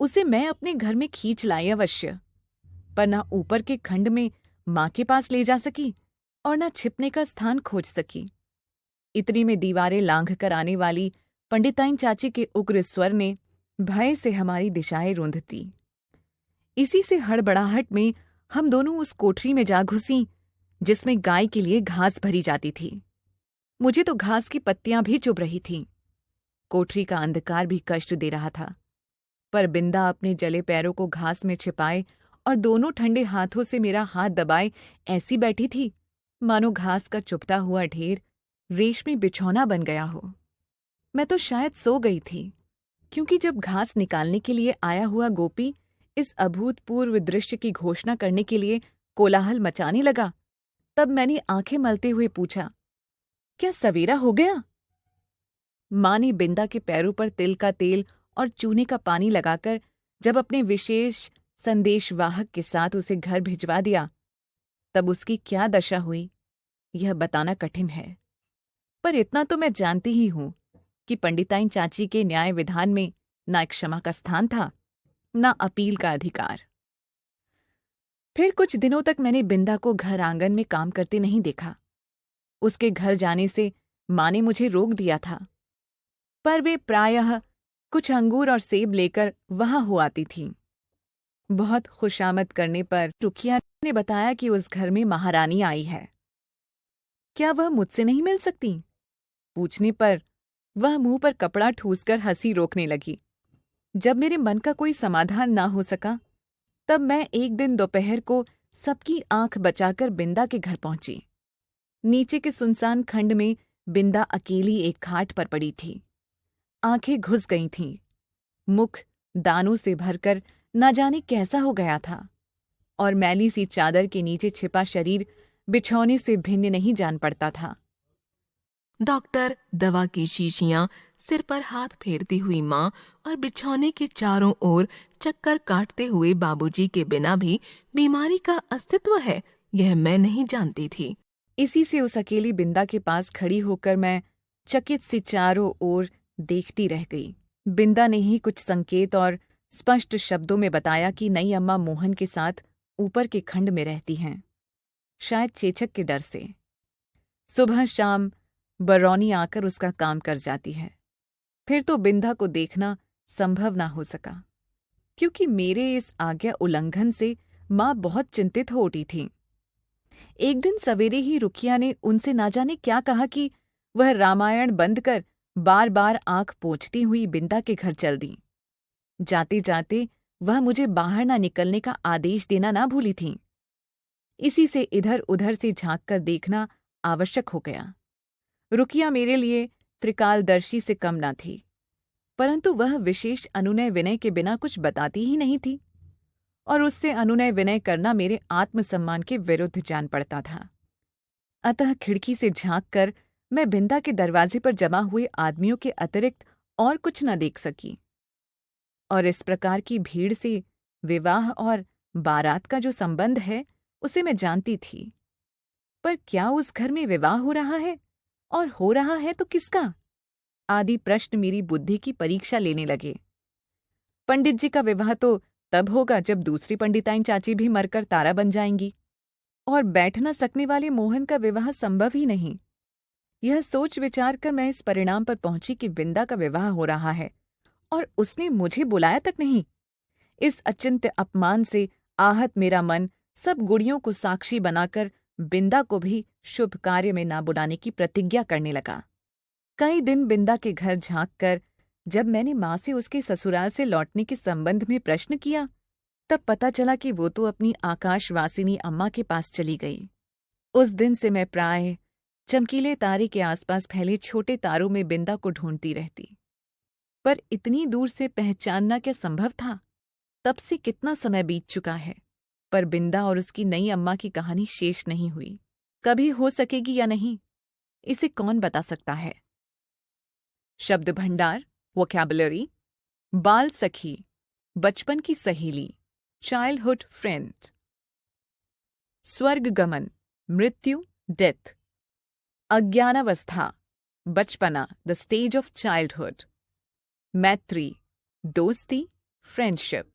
उसे मैं अपने घर में खींच लाई अवश्य, पर ना ऊपर के खंड में माँ के पास ले जा सकी और ना छिपने का स्थान खोज सकी। इतनी में दीवारें लांघ कर आने वाली पंडिताइन चाची के उग्र स्वर ने भय से हमारी दिशाएं रूंधती। इसी से हड़बड़ाहट में हम दोनों उस कोठरी में जा घुसी जिसमें गाय के लिए घास भरी जाती थी। मुझे तो घास की पत्तियां भी चुभ रही थीं। कोठरी का अंधकार भी कष्ट दे रहा था, पर बिंदा अपने जले पैरों को घास में छिपाए और दोनों ठंडे हाथों से मेरा हाथ दबाए ऐसी बैठी थी मानो घास का चुभता हुआ ढेर रेशमी बिछौना बन गया हो। मैं तो शायद सो गई थी, क्योंकि जब घास निकालने के लिए आया हुआ गोपी इस अभूतपूर्व दृश्य की घोषणा करने के लिए कोलाहल मचाने लगा, तब मैंने आंखें मलते हुए पूछा, क्या सवेरा हो गया? माँ ने बिंदा के पैरों पर तिल का तेल और चूने का पानी लगाकर जब अपने विशेष संदेशवाहक के साथ उसे घर भिजवा दिया, तब उसकी क्या दशा हुई यह बताना कठिन है। पर इतना तो मैं जानती ही हूं कि पंडिताइन चाची के न्याय विधान में ना क्षमा का स्थान था, ना अपील का अधिकार। फिर कुछ दिनों तक मैंने बिंदा को घर आंगन में काम करते नहीं देखा। उसके घर जाने से माँ ने मुझे रोक दिया था, पर वे प्रायः कुछ अंगूर और सेब लेकर वहां हो आती थीं। बहुत खुशामद करने पर रुखिया ने बताया कि उस घर में महारानी आई है। क्या वह मुझसे नहीं मिल सकती? पूछने पर वह मुंह पर कपड़ा ठूसकर हंसी रोकने लगी। जब मेरे मन का कोई समाधान ना हो सका, तब मैं एक दिन दोपहर को सबकी आंख बचाकर बिंदा के घर पहुंची। नीचे के सुनसान खंड में बिंदा अकेली एक खाट पर पड़ी थी। आंखें घुस गई थीं। मुख दानों से भरकर न जाने कैसा हो गया था, और मैली सी चादर के नीचे छिपा शरीर बिछौने से भिन्न नहीं जान पड़ता था। डॉक्टर, दवा की शीशियां, सिर पर हाथ फेरती हुई माँ और बिछौने के चारों ओर चक्कर काटते हुए बाबूजी के बिना भी बीमारी का अस्तित्व है, यह मैं नहीं जानती थी। इसी से उस अकेली बिंदा के पास खड़ी होकर मैं चकित सी चारों ओर देखती रह गई। बिंदा ने ही कुछ संकेत और स्पष्ट शब्दों में बताया कि नई अम्मा मोहन के साथ ऊपर के खंड में रहती हैं, शायद चेचक के डर से। सुबह शाम बरौनी आकर उसका काम कर जाती है। फिर तो बिंदा को देखना संभव ना हो सका, क्योंकि मेरे इस आज्ञा उल्लंघन से माँ बहुत चिंतित हो उठी थी। एक दिन सवेरे ही रुखिया ने उनसे ना जाने क्या कहा कि वह रामायण बंद कर बार बार आंख पोंछती हुई बिंदा के घर चल दी। जाते जाते वह मुझे बाहर ना निकलने का आदेश देना ना भूली थीं। इसी से इधर उधर से झांक कर देखना आवश्यक हो गया। रुखिया मेरे लिए त्रिकालदर्शी से कम न थी, परंतु वह विशेष अनुनय विनय के बिना कुछ बताती ही नहीं थी, और उससे अनुनय विनय करना मेरे आत्मसम्मान के विरुद्ध जान पड़ता था। अतः खिड़की से झांक कर मैं बिंदा के दरवाजे पर जमा हुए आदमियों के अतिरिक्त और कुछ न देख सकी। और इस प्रकार की भीड़ से विवाह और बारात का जो संबंध है उसे मैं जानती थी, पर क्या उस घर में विवाह हो रहा है, और हो रहा है तो किसका, आदि प्रश्न मेरी बुद्धि की परीक्षा लेने लगे। पंडित जी का विवाह तो तब होगा जब दूसरी पंडिताइन चाची भी मरकर तारा बन जाएंगी, और बैठ न सकने वाले मोहन का विवाह संभव ही नहीं। यह सोच विचार कर मैं इस परिणाम पर पहुंची कि बिंदा का विवाह हो रहा है, और उसने मुझे बुलाया तक नहीं। इस अचिंत्य अपमान से आहत मेरा मन सब गुड़ियों को साक्षी बनाकर बिंदा को भी शुभ कार्य में ना बुलाने की प्रतिज्ञा करने लगा। कई दिन बिंदा के घर झांक कर जब मैंने माँ से उसके ससुराल से लौटने के संबंध में प्रश्न किया, तब पता चला कि वो तो अपनी आकाशवासिनी अम्मा के पास चली गई। उस दिन से मैं प्राय चमकीले तारे के आसपास फैले छोटे तारों में बिंदा को ढूंढती रहती, पर इतनी दूर से पहचानना क्या संभव था? तब से कितना समय बीत चुका है, पर बिंदा और उसकी नई अम्मा की कहानी शेष नहीं हुई। कभी हो सकेगी या नहीं, इसे कौन बता सकता है। शब्द भंडार, वोकैबुलरी: बाल सखी, बचपन की सहेली, चाइल्डहुड फ्रेंड। स्वर्गगमन, मृत्यु, डेथ। अज्ञानावस्था, बचपना, द स्टेज ऑफ चाइल्डहुड। मैत्री, दोस्ती, फ्रेंडशिप।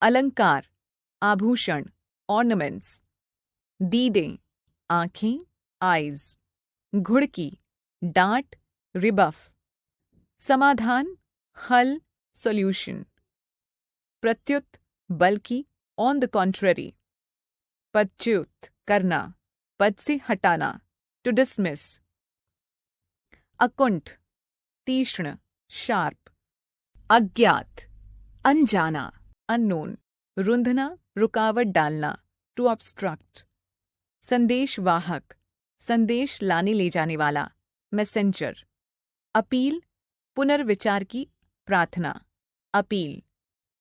अलंकार, आभूषण, ऑर्नामेंट्स। दीदें, आंखें, आईज। घुड़की, डांट, रिबफ। समाधान, हल, सॉल्यूशन। प्रत्युत, बल्कि, ऑन द कॉन्ट्ररी। पदच्युत, करना, पद से हटाना, टू डिसमिस। अकुंठ, तीक्ष्ण, शार्प। अज्ञात, अनजाना, अननोन। रुंधना, रुकावट डालना, टू ऑब्स्ट्रक्ट। संदेशवाहक, संदेश लाने ले जाने वाला, मैसेंजर। अपील, पुनर्विचार की प्रार्थना, अपील।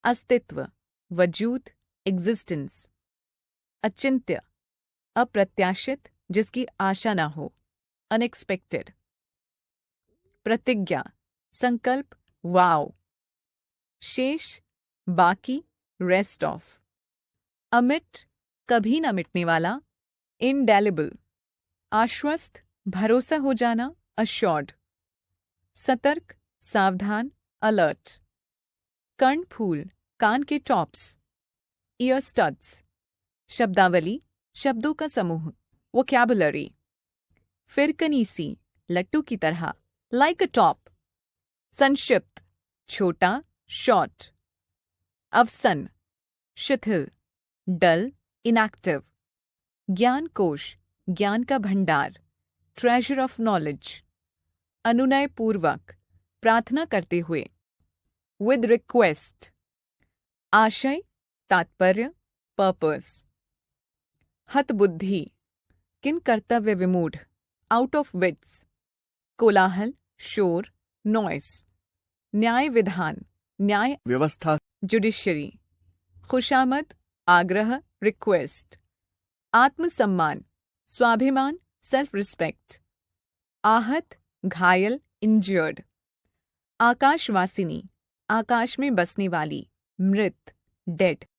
अस्तित्व, वजूद, एग्जिस्टेंस। अचिंत्य, अप्रत्याशित, जिसकी आशा न हो, अनएक्सपेक्टेड। प्रतिज्ञा, संकल्प, वाव। शेष, बाकी, रेस्ट ऑफ। अमिट, कभी न मिटने वाला, इनडेलिबल। आश्वस्त, भरोसा हो जाना, अश्योर्ड। सतर्क, सावधान, अलर्ट। कर्णफूल, कान के टॉप्स, ईयर स्टड्स। शब्दावली, शब्दों का समूह, वोकैबुलरी। फिरकनीसी, लट्टू की तरह, लाइक अ टॉप। संक्षिप्त, छोटा, शॉर्ट। अवसन, शिथिल, डल, इनएक्टिव। ज्ञान कोश, ज्ञान का भंडार, ट्रेजर ऑफ नॉलेज। अनुनय पूर्वक, प्रार्थना करते हुए, विद रिक्वेस्ट। आशय, तात्पर्य, पर्पस। हतबुद्धि, किन कर्तव्य विमूढ़, आउट ऑफ विट्स। कोलाहल, शोर, नॉइस। न्याय विधान, न्याय व्यवस्था। जुडिशरी। खुशामद, आग्रह, रिक्वेस्ट। आत्मसम्मान, स्वाभिमान, सेल्फ रिस्पेक्ट। आहत, घायल, इंजर्ड। आकाशवासिनी, आकाश में बसने वाली, मृत, डेड।